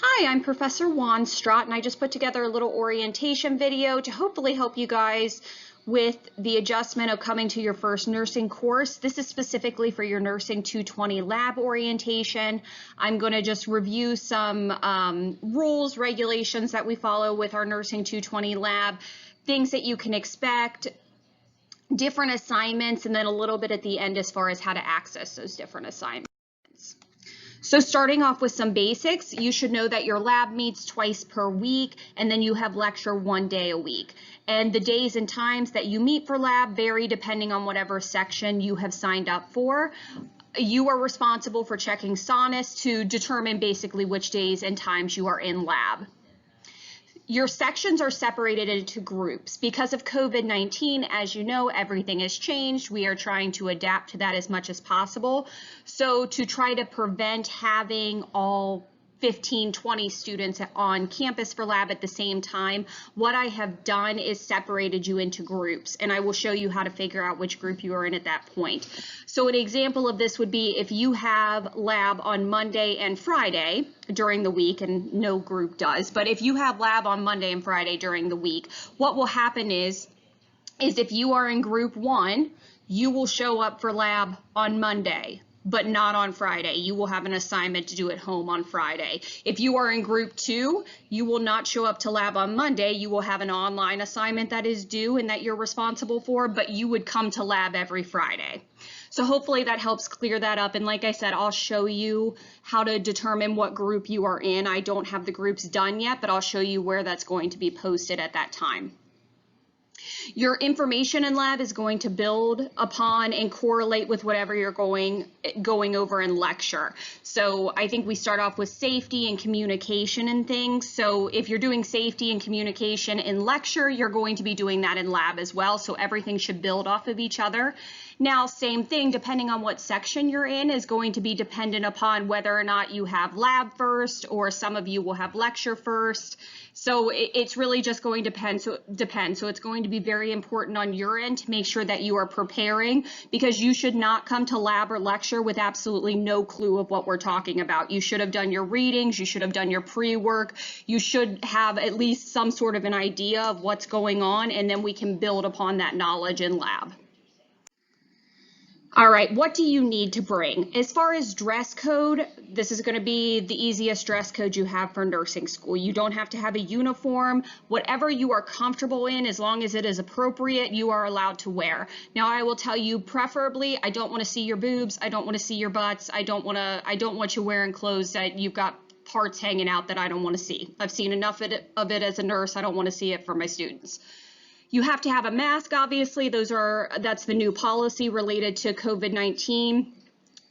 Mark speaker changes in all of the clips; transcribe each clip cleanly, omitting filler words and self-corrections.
Speaker 1: Hi, I'm Professor Wanstrot, and I just put together a little orientation video to hopefully help you guys with the adjustment of coming to your first nursing course. This is specifically for your Nursing 220 lab orientation. I'm going to just review some rules, regulations that we follow with our Nursing 220 lab, things that you can expect, different assignments, and then a little bit at the end as far as how to access those different assignments. So starting off with some basics, you should know that your lab meets twice per week, and then you have lecture 1 day a week. And the days and times that you meet for lab vary depending on whatever section you have signed up for. You are responsible for checking SONUS to determine basically which days and times you are in lab. Your sections are separated into groups. Because of COVID-19, as you know, everything has changed. We are trying to adapt to that as much as possible. So to try to prevent having all 15, 20 students on campus for lab at the same time, what I have done is separated you into groups, and I will show you how to figure out which group you are in at that point. So an example of this would be if you have lab on Monday and Friday during the week, and no group does, but if you have lab on Monday and Friday during the week, what will happen is if you are in group 1, you will show up for lab on Monday, but not on Friday. You will have an assignment to do at home on Friday. If you are in group 2, you will not show up to lab on Monday. You will have an online assignment that is due and that you're responsible for, but you would come to lab every Friday. So hopefully that helps clear that up. And like I said, I'll show you how to determine what group you are in. I don't have the groups done yet, but I'll show you where that's going to be posted at that time. Your information in lab is going to build upon and correlate with whatever you're going over in lecture. So I think we start off with safety and communication and things. So if you're doing safety and communication in lecture, you're going to be doing that in lab as well. So everything should build off of each other. Now, same thing, depending on what section you're in is going to be dependent upon whether or not you have lab first, or some of you will have lecture first. So it's really just going to depend. So it's going to be very important on your end to make sure that you are preparing, because you should not come to lab or lecture with absolutely no clue of what we're talking about. You should have done your readings, you should have done your pre-work, you should have at least some sort of an idea of what's going on, and then we can build upon that knowledge in lab. All right, what do you need to bring? As far as dress code, this is going to be the easiest dress code you have for nursing school. You don't have to have a uniform. Whatever you are comfortable in, as long as it is appropriate, you are allowed to wear. Now, I will tell you, preferably, I don't want to see your boobs. I don't want to see your butts. I don't want you wearing clothes that you've got parts hanging out that I don't want to see. I've seen enough of it as a nurse. I don't want to see it for my students. You have to have a mask, obviously. That's the new policy related to COVID-19.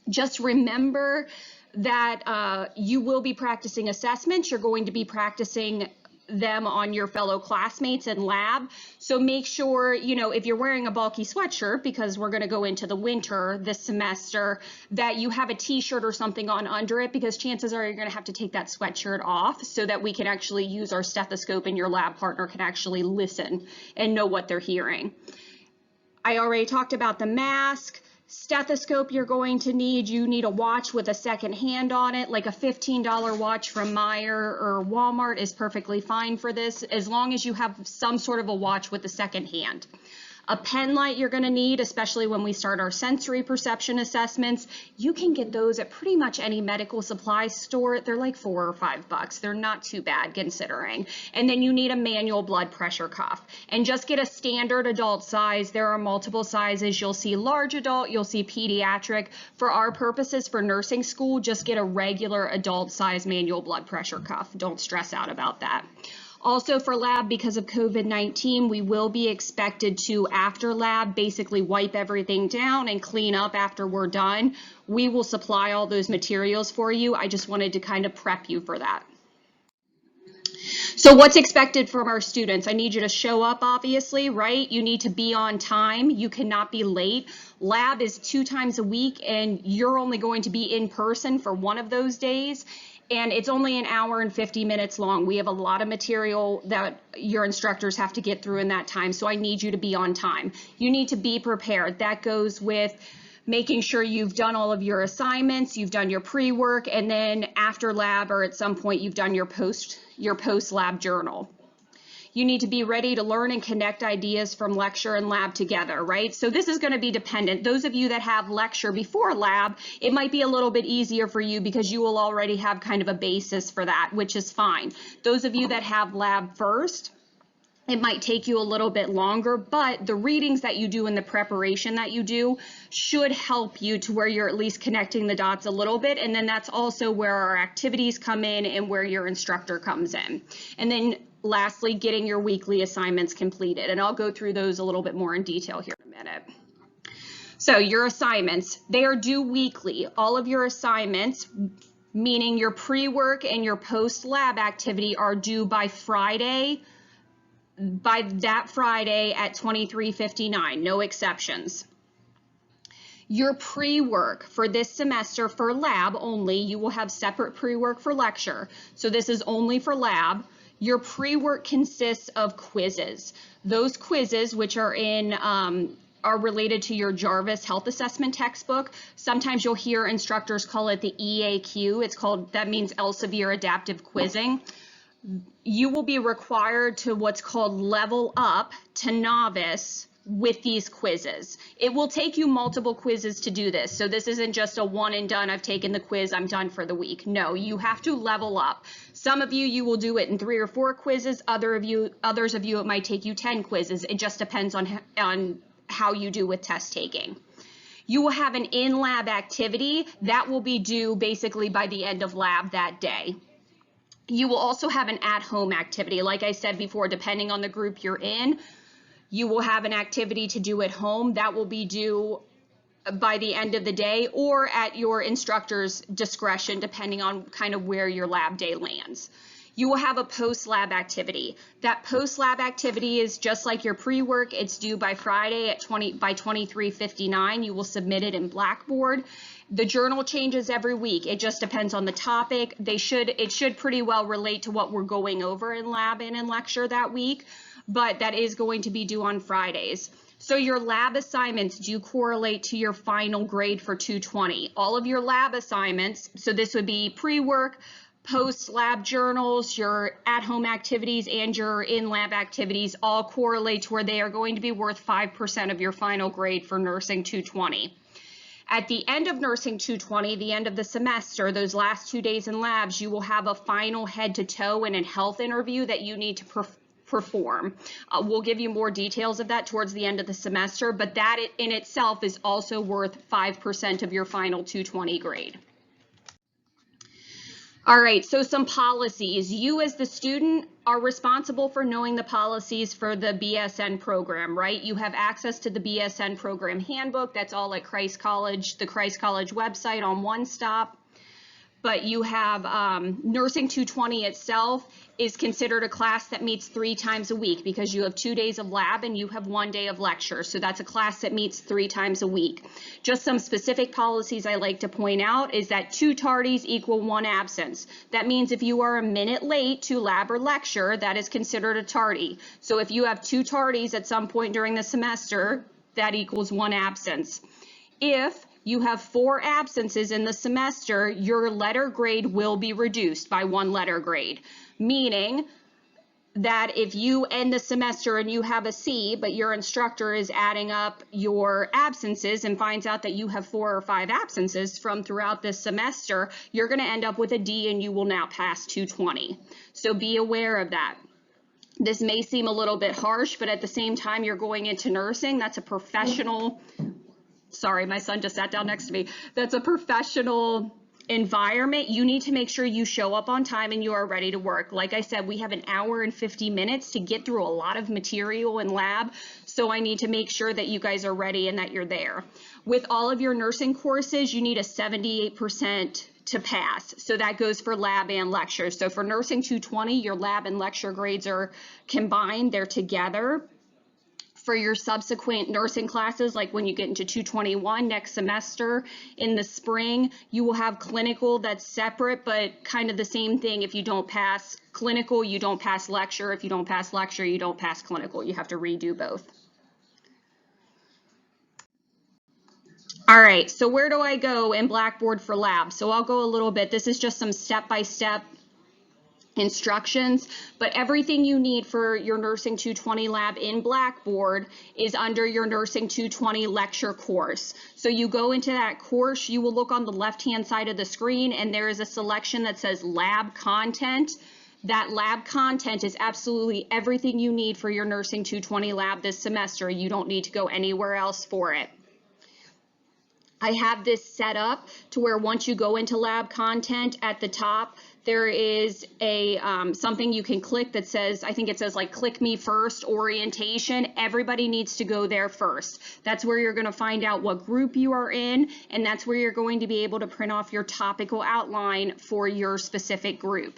Speaker 1: Just remember that you will be practicing assessments. You're going to be practicing them on your fellow classmates in lab. So make sure, if you're wearing a bulky sweatshirt, because we're going to go into the winter this semester, that you have a t-shirt or something on under it, because chances are you're going to have to take that sweatshirt off so that we can actually use our stethoscope and your lab partner can actually listen and know what they're hearing. I already talked about the mask. Stethoscope you need a watch with a second hand on it, like a $15 watch from Meijer or Walmart is perfectly fine for this, as long as you have some sort of a watch with a second hand. A pen light you're going to need, especially when we start our sensory perception assessments. You can get those at pretty much any medical supply store. They're like $4 or $5. They're not too bad considering. And then you need a manual blood pressure cuff. And just get a standard adult size. There are multiple sizes. You'll see large adult, you'll see pediatric. For our purposes for nursing school, just get a regular adult size manual blood pressure cuff. Don't stress out about that. Also for lab, because of COVID-19, we will be expected to, after lab, basically wipe everything down and clean up after we're done. We will supply all those materials for you. I just wanted to kind of prep you for that. So what's expected from our students? I need you to show up, obviously, right? You need to be on time. You cannot be late. Lab is 2 times a week, and you're only going to be in person for one of those days. And it's only an hour and 50 minutes long. We have a lot of material that your instructors have to get through in that time, so I need you to be on time. You need to be prepared. That goes with making sure you've done all of your assignments, you've done your pre-work, and then after lab or at some point you've done your post-lab journal. You need to be ready to learn and connect ideas from lecture and lab together, right? So this is going to be dependent. Those of you that have lecture before lab, it might be a little bit easier for you because you will already have kind of a basis for that, which is fine. Those of you that have lab first, it might take you a little bit longer, but the readings that you do and the preparation that you do should help you to where you're at least connecting the dots a little bit. And then that's also where our activities come in and where your instructor comes in. And then lastly, getting your weekly assignments completed. And I'll go through those a little bit more in detail here in a minute. So your assignments, they are due weekly. All of your assignments, meaning your pre-work and your post-lab activity, are due by that Friday at 23:59, no exceptions. Your pre-work for this semester for lab only, you will have separate pre-work for lecture. So this is only for lab. Your pre-work consists of quizzes. Those quizzes, which are related to your Jarvis Health Assessment textbook. Sometimes you'll hear instructors call it the EAQ. That means Elsevier Adaptive Quizzing. You will be required to what's called level up to novice with these quizzes. It will take you multiple quizzes to do this. So this isn't just a one and done, I've taken the quiz, I'm done for the week. No, you have to level up. Some of you will do it in 3 or 4 quizzes. Others of you, it might take you 10 quizzes. It just depends on how you do with test taking. You will have an in-lab activity that will be due basically by the end of lab that day. You will also have an at-home activity. Like I said before, depending on the group you're in, you will have an activity to do at home that will be due by the end of the day or at your instructor's discretion, depending on kind of where your lab day lands. You will have a post-lab activity. That post-lab activity is just like your pre-work. It's due by Friday by 23:59. You will submit it in Blackboard. The journal changes every week. It just depends on the topic. It should pretty well relate to what we're going over in lab and in lecture that week, but that is going to be due on Fridays. So your lab assignments do correlate to your final grade for 220. All of your lab assignments, so this would be pre-work, post-lab journals, your at-home activities, and your in-lab activities all correlate to where they are going to be worth 5% of your final grade for Nursing 220. At the end of Nursing 220, the end of the semester, those last 2 days in labs, you will have a final head-to-toe and a health interview that you need to perform. We'll give you more details of that towards the end of the semester, but that in itself is also worth 5% of your final 220 grade. All right, so some policies. You as the student are responsible for knowing the policies for the BSN program, right? You have access to the BSN program handbook. That's all at Christ College, the Christ College website on One Stop. But you have Nursing 220 itself is considered a class that meets 3 times a week because you have 2 days of lab and you have 1 day of lecture. So that's a class that meets 3 times a week. Just some specific policies I like to point out is that 2 tardies equal 1 absence. That means if you are a minute late to lab or lecture, that is considered a tardy. So if you have 2 tardies at some point during the semester, that equals 1 absence. If you have 4 absences in the semester, your letter grade will be reduced by 1 letter grade, meaning that if you end the semester and you have a C, but your instructor is adding up your absences and finds out that you have 4 or 5 absences from throughout this semester, you're going to end up with a D and you will now pass 220. So be aware of that. This may seem a little bit harsh, but at the same time, you're going into nursing. That's a professional... Sorry, my son just sat down next to me. That's a professional environment. You need to make sure you show up on time and you are ready to work. Like I said, we have an hour and 50 minutes to get through a lot of material in lab, so I need to make sure that you guys are ready and that you're there. With all of your nursing courses, you need a 78% to pass. So that goes for lab and lecture. So for Nursing 220, your lab and lecture grades are combined, they're together. For your subsequent nursing classes, like when you get into 221 next semester in the spring, you will have clinical that's separate, but kind of the same thing. If you don't pass clinical, you don't pass lecture. If you don't pass lecture, you don't pass clinical. You have to redo both. All right, so where do I go in Blackboard for lab? So I'll go a little bit. This is just some step-by-step instructions, but everything you need for your Nursing 220 lab in Blackboard is under your Nursing 220 lecture course. So you go into that course, you will look on the left-hand side of the screen, and there is a selection that says lab content. That lab content is absolutely everything you need for your Nursing 220 lab this semester. You don't need to go anywhere else for it. I have this set up to where once you go into lab content at the top, there is a something you can click that says, I think it says like click me first orientation. Everybody needs to go there first. That's where you're going to find out what group you are in, and that's where you're going to be able to print off your topical outline for your specific group.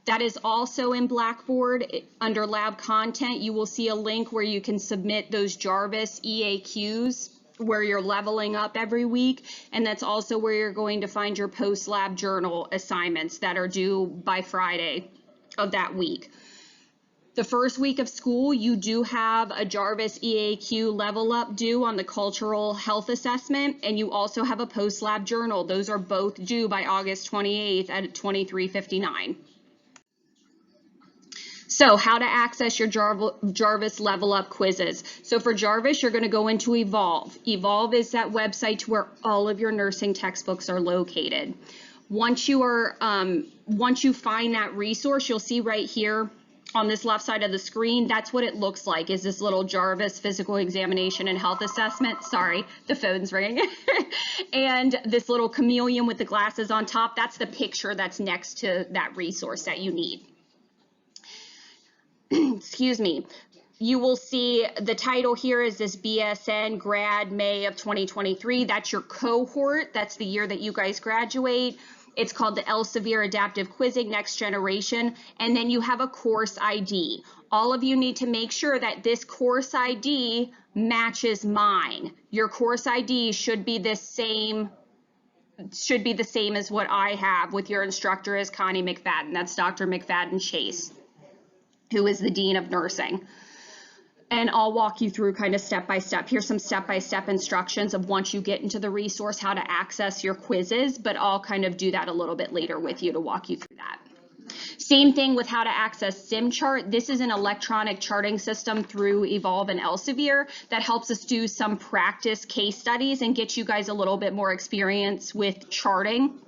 Speaker 1: That is also in Blackboard. Under lab content, you will see a link where you can submit those Jarvis EAQs where you're leveling up every week, and that's also where you're going to find your post-lab journal assignments that are due by Friday of that week. The first week of school, you do have a Jarvis EAQ level up due on the cultural health assessment, and you also have a post-lab journal. Those are both due by August 28th at 23:59. So how to access your Jarvis level up quizzes. So for Jarvis, you're going to go into Evolve. Evolve is that website to where all of your nursing textbooks are located. Once you find that resource, you'll see right here on this left side of the screen, that's what it looks like, is this little Jarvis physical examination and health assessment. Sorry, the phone's ringing. And this little chameleon with the glasses on top, that's the picture that's next to that resource that you need. Excuse me. You will see the title here is this BSN grad May of 2023. That's your cohort. That's the year that you guys graduate. It's called the Elsevier Adaptive Quizzing Next Generation. And then you have a course ID. All of you need to make sure that this course ID matches mine. Your course ID should be the same as what I have with your instructor as Connie McFadden. That's Dr. McFadden Chase, who is the Dean of Nursing. And I'll walk you through kind of step by step. Here's some step-by-step instructions of once you get into the resource, how to access your quizzes, but I'll kind of do that a little bit later with you to walk you through that. Same thing with how to access SimChart. This is an electronic charting system through Evolve and Elsevier that helps us do some practice case studies and get you guys a little bit more experience with charting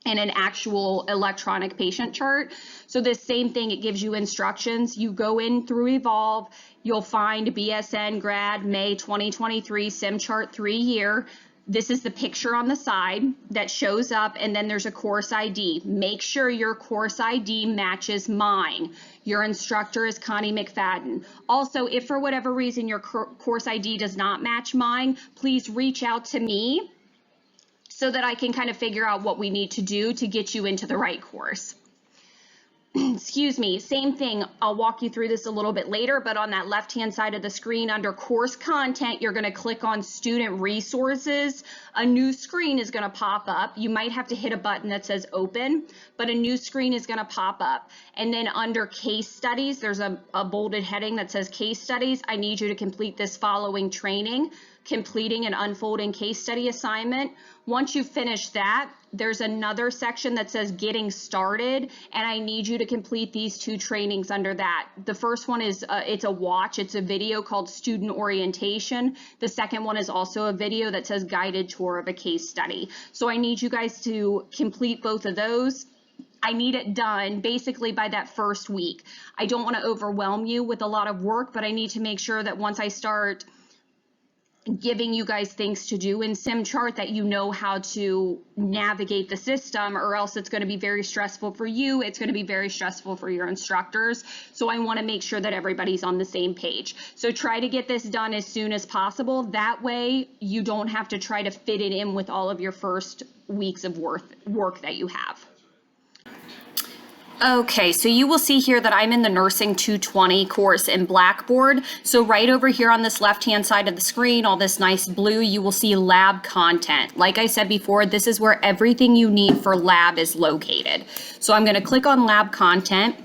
Speaker 1: and an actual electronic patient chart. So this same thing, it gives you instructions. You go in through Evolve, you'll find BSN grad May 2023 SimChart 3-year. This is the picture on the side that shows up, and then there's a course ID. Make sure your course ID matches mine. Your instructor is Connie McFadden. Also, if for whatever reason your course ID does not match mine, please reach out to me so that I can kind of figure out what we need to do to get you into the right course. Excuse me, same thing. I'll walk you through this a little bit later, but on that left-hand side of the screen under course content, you're going to click on student resources. A new screen is going to pop up. You might have to hit a button that says open, but a new screen is going to pop up. And then under case studies, there's a bolded heading that says case studies. I need you to complete this following training: completing an unfolding case study assignment. Once you finish that, there's another section that says getting started, and I need you to complete these 2 trainings under that. The first one is it's a video called Student Orientation. The second one is also a video that says guided tour of a case study. So I need you guys to complete both of those. I need it done basically by that first week. I don't want to overwhelm you with a lot of work, but I need to make sure that once I start giving you guys things to do in SimChart that you know how to navigate the system, or else it's going to be very stressful for you. It's going to be very stressful for your instructors. So I want to make sure that everybody's on the same page. So try to get this done as soon as possible. That way you don't have to try to fit it in with all of your first weeks of work that you have. Okay, so you will see here that I'm in the Nursing 220 course in Blackboard. So right over here on this left-hand side of the screen, all this nice blue, you will see lab content. Like I said before, this is where everything you need for lab is located. So I'm going to click on lab content.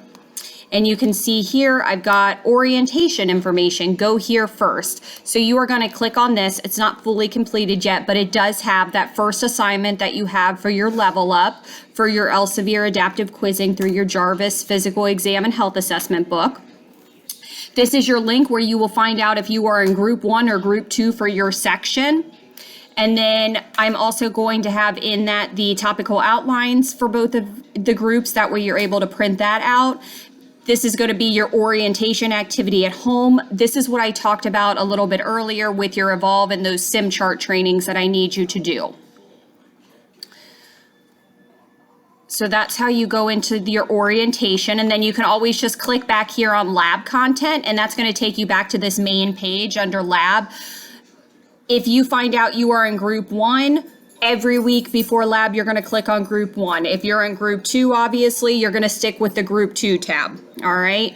Speaker 1: And you can see here, I've got orientation information. Go here first. So you are going to click on this. It's not fully completed yet, but it does have that first assignment that you have for your level up, for your Elsevier adaptive quizzing through your Jarvis physical exam and health assessment book. This is your link where you will find out if you are in group 1 or group 2 for your section. And then I'm also going to have in that the topical outlines for both of the groups. That way you're able to print that out. This is going to be your orientation activity at home. This is what I talked about a little bit earlier with your Evolve and those sim chart trainings that I need you to do. So that's how you go into your orientation, and then you can always just click back here on lab content, and that's going to take you back to this main page under lab. If you find out you are in group 1, every week before lab, you're going to click on group 1. If you're in group 2, obviously, you're going to stick with the group 2 tab. All right.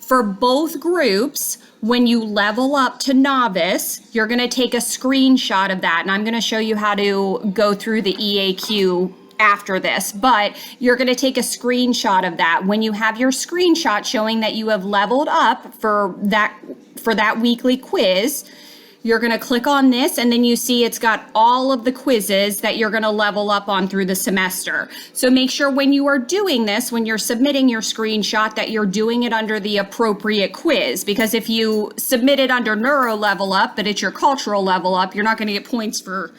Speaker 1: For both groups, when you level up to novice, you're going to take a screenshot of that, and I'm going to show you how to go through the EAQ after this, but you're going to take a screenshot of that. When you have your screenshot showing that you have leveled up for that weekly quiz, you're going to click on this, and then you see it's got all of the quizzes that you're going to level up on through the semester. So make sure when you are doing this, when you're submitting your screenshot, that you're doing it under the appropriate quiz, because if you submit it under neuro level up, but it's your cultural level up, you're not going to get points for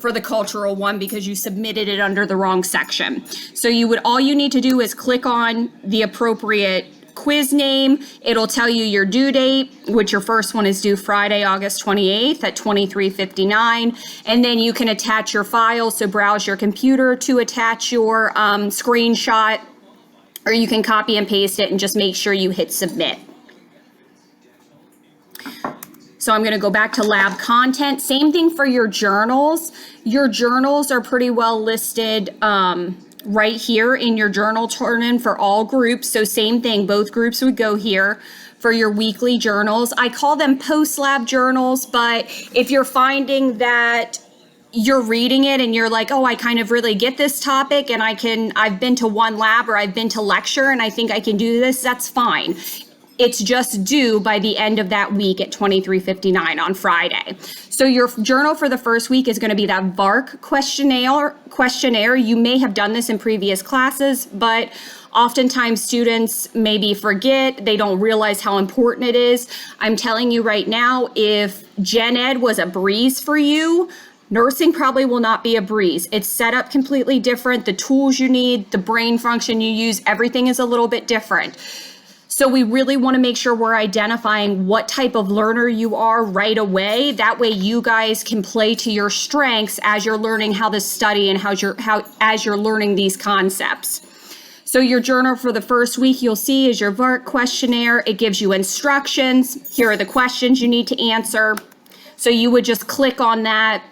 Speaker 1: the cultural one because you submitted it under the wrong section. So all you need to do is click on the appropriate quiz name. It'll tell you your due date, which your first one is due Friday, August 28th at 23:59. And then you can attach your file. So browse your computer to attach your screenshot, or you can copy and paste it and just make sure you hit submit. So I'm going to go back to lab content. Same thing for your journals. Your journals are pretty well listed right here in your journal turn-in for all groups. So same thing, both groups would go here for your weekly journals. I call them post-lab journals, but if you're finding that you're reading it and you're like, oh, I kind of really get this topic and I've been to one lab or I've been to lecture and I think I can do this, that's fine. It's just due by the end of that week at 23:59 on Friday. So your journal for the first week is going to be that VARC questionnaire. You may have done this in previous classes, but oftentimes students maybe forget, they don't realize how important it is. I'm telling you right now, if Gen Ed was a breeze for you, nursing probably will not be a breeze. It's set up completely different. The tools you need, the brain function you use, everything is a little bit different. So we really want to make sure we're identifying what type of learner you are right away. That way you guys can play to your strengths as you're learning how to study and as you're learning these concepts. So your journal for the first week, you'll see, is your VARC questionnaire. It gives you instructions. Here are the questions you need to answer. So you would just click on that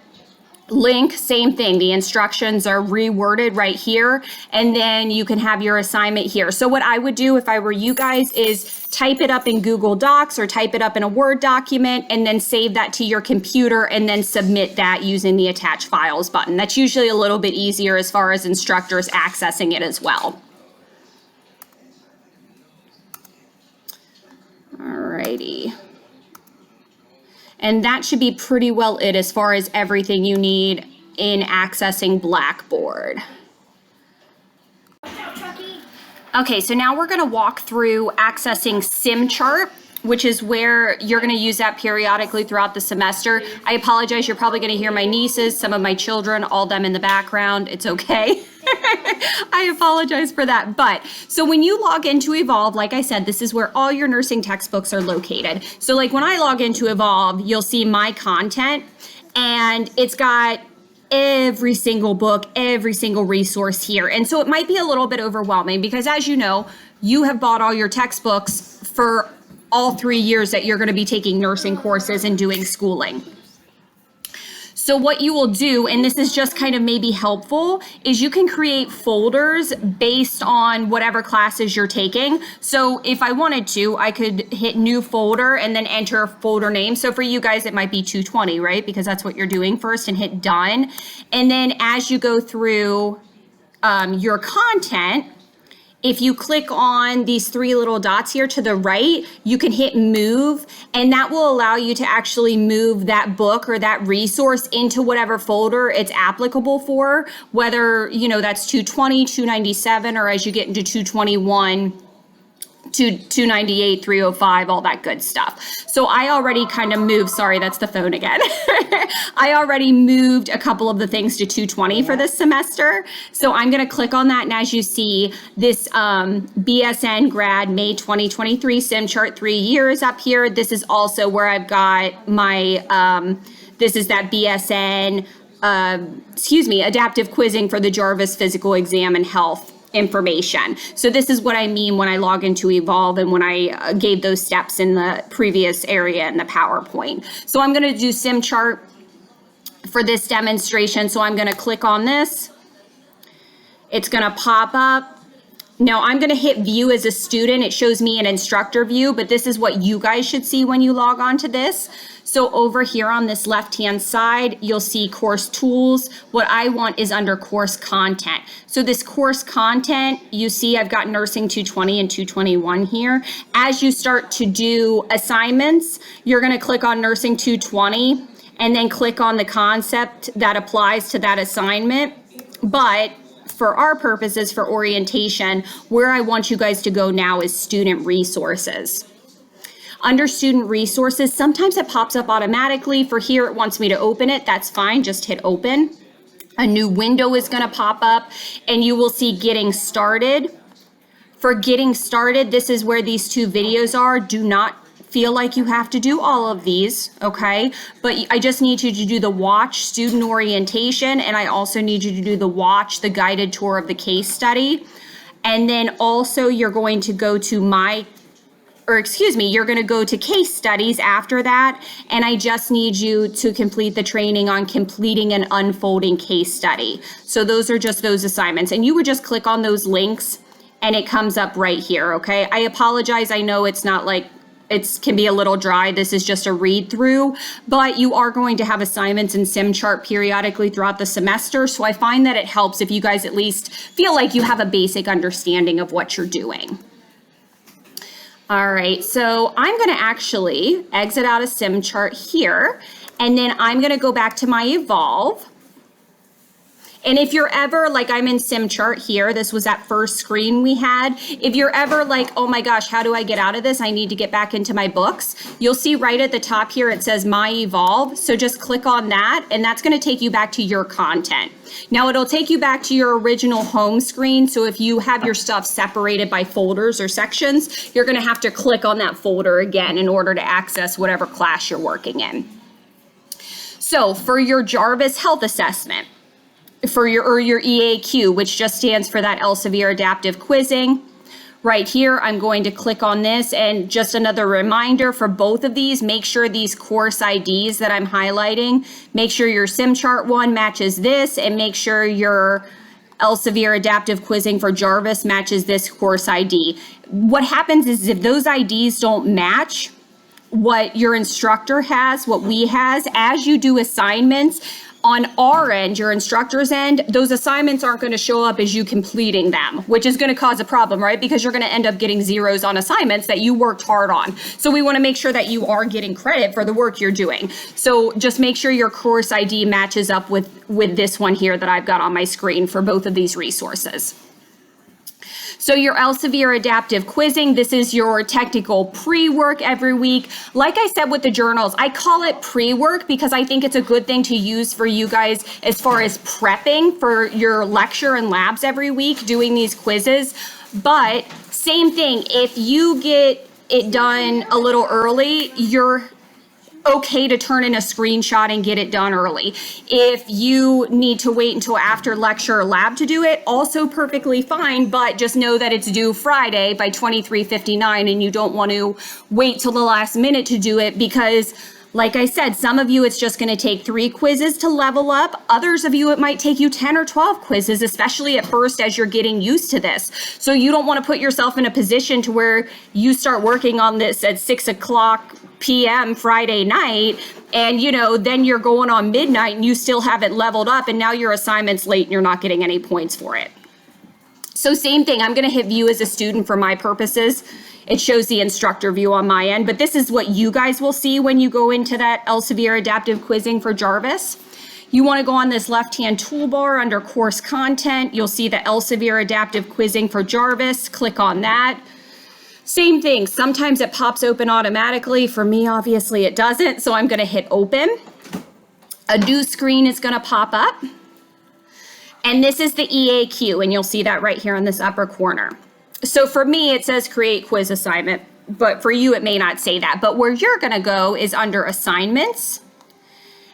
Speaker 1: link, same thing. The instructions are reworded right here, and then you can have your assignment here. So what I would do if I were you guys is type it up in Google Docs or type it up in a Word document and then save that to your computer and then submit that using the attach files button. That's usually a little bit easier as far as instructors accessing it as well. Alrighty. And that should be pretty well it as far as everything you need in accessing Blackboard. Okay, so now we're going to walk through accessing SimChart, which is where you're going to use that periodically throughout the semester. I apologize, you're probably going to hear my nieces, some of my children, all them in the background. It's okay. I apologize for that. But so when you log into Evolve, like I said, this is where all your nursing textbooks are located. So like when I log into Evolve, you'll see my content, and it's got every single book, every single resource here. And so it might be a little bit overwhelming because, as you know, you have bought all your textbooks for all 3 years that you're going to be taking nursing courses and doing schooling. So what you will do, and this is just kind of maybe helpful, is you can create folders based on whatever classes you're taking. So if I wanted to, I could hit new folder and then enter a folder name. So for you guys, it might be 220, right? Because that's what you're doing first, and hit done. And then as you go through your content, if you click on these three little dots here to the right, you can hit move, and that will allow you to actually move that book or that resource into whatever folder it's applicable for, whether, you know, that's 220, 297, or as you get into 221, 298, 305, all that good stuff. So I already kind of moved, sorry, that's the phone again. I already moved a couple of the things to 220 for this semester. So I'm going to click on that. And as you see, this BSN grad May 2023 sim chart 3 years up here. This is also where I've got my, this is that BSN, adaptive quizzing for the Jarvis physical exam and health information. So this is what I mean when I log into Evolve and when I gave those steps in the previous area in the PowerPoint. So I'm going to do sim chart for this demonstration. So I'm going to click on this. It's going to pop up. Now I'm going to hit view as a student. It shows me an instructor view, but this is what you guys should see when you log on to this. So over here on this left-hand side, you'll see course tools. What I want is under course content. So this course content, you see I've got nursing 220 and 221 here. As you start to do assignments, you're going to click on nursing 220 and then click on the concept that applies to that assignment. But for our purposes, for orientation, where I want you guys to go now is student resources. Under student resources, sometimes it pops up automatically. For here, it wants me to open it. That's fine, just hit open. A new window is gonna pop up and you will see getting started. For getting started, this is where these two videos are. Do not feel like you have to do all of these, okay? But I just need you to do the watch student orientation, and I also need you to do the watch the guided tour of the case study. And then also you're going to go to you're going to go to case studies after that, and I just need you to complete the training on completing an unfolding case study. So those are just those assignments, and you would just click on those links and it comes up right here, okay? I apologize, I know it's not like, it can be a little dry. This is just a read through, but you are going to have assignments in SimChart periodically throughout the semester. So I find that it helps if you guys at least feel like you have a basic understanding of what you're doing. All right, so I'm gonna actually exit out of SimChart here, and then I'm gonna go back to my Evolve. And if you're ever, like I'm in SimChart here, this was that first screen we had. If you're ever like, oh my gosh, how do I get out of this? I need to get back into my books. You'll see right at the top here, it says My Evolve. So just click on that and that's gonna take you back to your content. Now it'll take you back to your original home screen. So if you have your stuff separated by folders or sections, you're gonna have to click on that folder again in order to access whatever class you're working in. So for your Jarvis health assessment, for your EAQ, which just stands for that Elsevier Adaptive Quizzing. Right here, I'm going to click on this, and just another reminder for both of these, make sure these course IDs that I'm highlighting, make sure your SimChart one matches this, and make sure your Elsevier Adaptive Quizzing for Jarvis matches this course ID. What happens is if those IDs don't match what your instructor has, what we has, as you do assignments, on our end, your instructor's end, those assignments aren't going to show up as you completing them, which is going to cause a problem, right? Because you're going to end up getting zeros on assignments that you worked hard on. So we want to make sure that you are getting credit for the work you're doing. So just make sure your course ID matches up with this one here that I've got on my screen for both of these resources. So your Elsevier Adaptive Quizzing, this is your technical pre-work every week. Like I said with the journals, I call it pre-work because I think it's a good thing to use for you guys as far as prepping for your lecture and labs every week, doing these quizzes. But same thing, if you get it done a little early, you're okay to turn in a screenshot and get it done early. If you need to wait until after lecture or lab to do it, also perfectly fine, but just know that it's due Friday by 23:59 and you don't want to wait till the last minute to do it because, like I said, some of you it's just going to take 3 quizzes to level up. Others of you it might take you 10 or 12 quizzes, especially at first as you're getting used to this. So you don't want to put yourself in a position to where you start working on this at 6:00 p.m. Friday night, and then you're going on midnight and you still haven't leveled up, and now your assignment's late and you're not getting any points for it. So same thing, I'm gonna hit view as a student for my purposes. It shows the instructor view on my end, but this is what you guys will see when you go into that Elsevier Adaptive Quizzing for Jarvis. You wanna go on this left-hand toolbar under course content. You'll see the Elsevier Adaptive Quizzing for Jarvis. Click on that. Same thing, sometimes it pops open automatically. For me, obviously it doesn't, so I'm gonna hit open. A new screen is gonna pop up. And this is the EAQ, and you'll see that right here in this upper corner. So for me, it says create quiz assignment, but for you, it may not say that. But where you're gonna go is under assignments.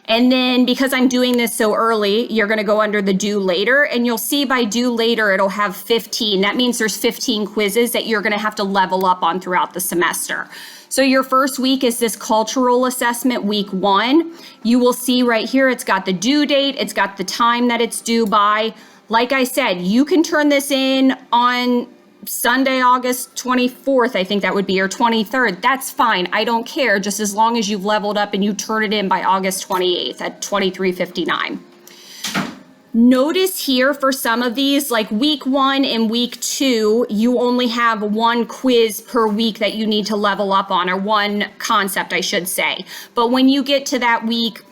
Speaker 1: And then because I'm doing this so early, you're gonna go under the due later, and you'll see by due later, it'll have 15. That means there's 15 quizzes that you're gonna have to level up on throughout the semester. So your first week is this cultural assessment, week 1. You will see right here, it's got the due date, it's got the time that it's due by. Like I said, you can turn this in on Sunday, August 24th, I think that would be, or 23rd. That's fine, I don't care, just as long as you've leveled up and you turn it in by August 28th at 23:59. Notice here for some of these, like week 1 and week 2, you only have one quiz per week that you need to level up on, or one concept, I should say. But when you get to that week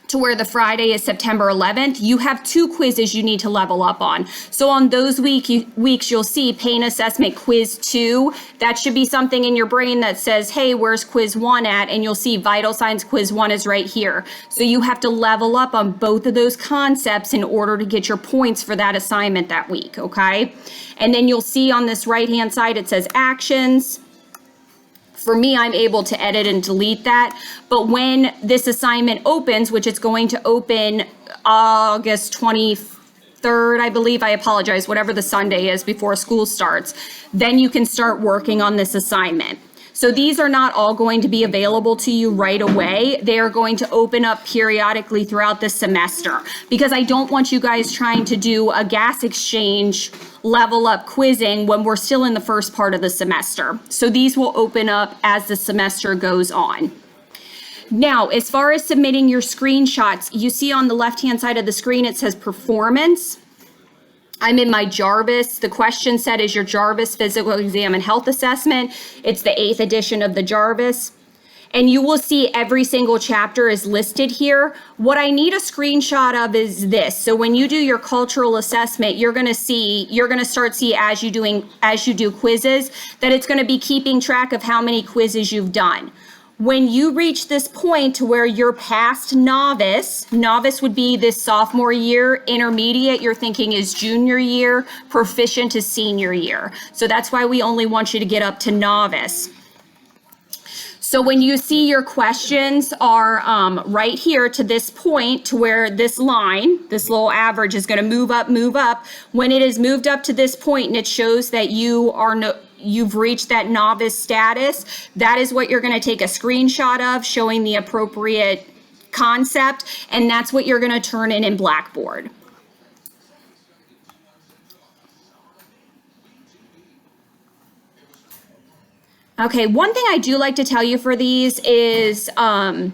Speaker 1: to where the Friday is September 11th, you have 2 quizzes you need to level up on. So on those weeks, you'll see pain assessment quiz 2. That should be something in your brain that says, hey, where's quiz 1 at? And you'll see vital signs quiz 1 is right here. So you have to level up on both of those concepts in order to get your points for that assignment that week, okay? And then you'll see on this right-hand side, it says actions. For me, I'm able to edit and delete that. But when this assignment opens, which it's going to open August 23rd, I believe, I apologize, whatever the Sunday is before school starts, then you can start working on this assignment. So these are not all going to be available to you right away. They are going to open up periodically throughout the semester, because I don't want you guys trying to do a gas exchange level up quizzing when we're still in the first part of the semester. So these will open up as the semester goes on. Now, as far as submitting your screenshots, you see on the left-hand side of the screen, it says performance. I'm in my Jarvis. The question set is your Jarvis Physical Exam and Health Assessment. It's the 8th edition of the Jarvis. And you will see every single chapter is listed here. What I need a screenshot of is this. So when you do your cultural assessment, you're gonna start see as you do quizzes, that it's gonna be keeping track of how many quizzes you've done. When you reach this point to where you're past novice would be this sophomore year, intermediate you're thinking is junior year, proficient is senior year. So that's why we only want you to get up to novice. So when you see your questions are right here to this point, to where this line, this little average is going to move up. When it is moved up to this point and it shows that you've reached that novice status, that is what you're going to take a screenshot of, showing the appropriate concept, and that's what you're going to turn in Blackboard. Okay, one thing I do like to tell you for these is, I'm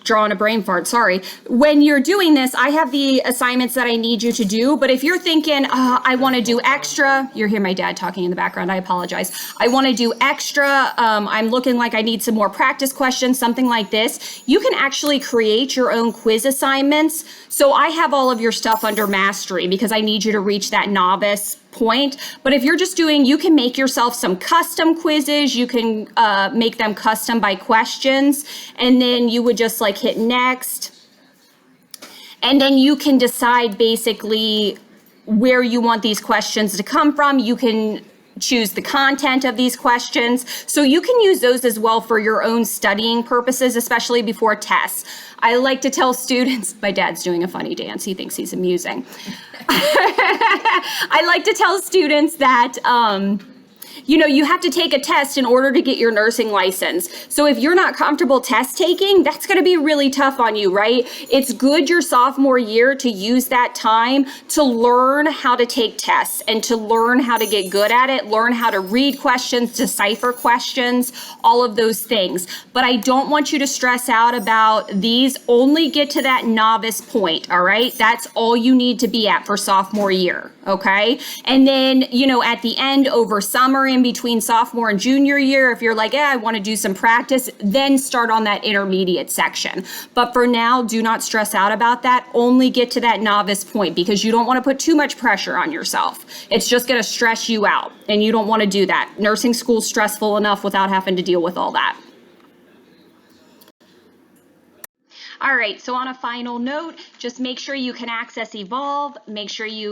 Speaker 1: drawing a brain fart, sorry. When you're doing this, I have the assignments that I need you to do, but if you're thinking, I wanna do extra, you'll hear my dad talking in the background, I apologize. I wanna do extra, I'm looking like I need some more practice questions, something like this. You can actually create your own quiz assignments. So I have all of your stuff under mastery because I need you to reach that novice point. But if you're just doing, you can make yourself some custom quizzes, you can make them custom by questions, and then you would just like hit next. And then you can decide basically where you want these questions to come from. You can choose the content of these questions. So you can use those as well for your own studying purposes, especially before tests. I like to tell students, my dad's doing a funny dance, he thinks he's amusing. I like to tell students that you know, you have to take a test in order to get your nursing license. So if you're not comfortable test taking, that's going to be really tough on you, right? It's good your sophomore year to use that time to learn how to take tests and to learn how to get good at it, learn how to read questions, decipher questions, all of those things. But I don't want you to stress out about these. Only get to that novice point, all right? That's all you need to be at for sophomore year, okay? And then, you know, at the end, over summer, in between sophomore and junior year, if you're like, I want to do some practice, then start on that intermediate section. But for now, do not stress out about that. Only get to that novice point, because you don't want to put too much pressure on yourself. It's just going to stress you out, and you don't want to do that. Nursing school's stressful enough without having to deal with all that. All right, so on a final note, just make sure you can access Evolve, make sure you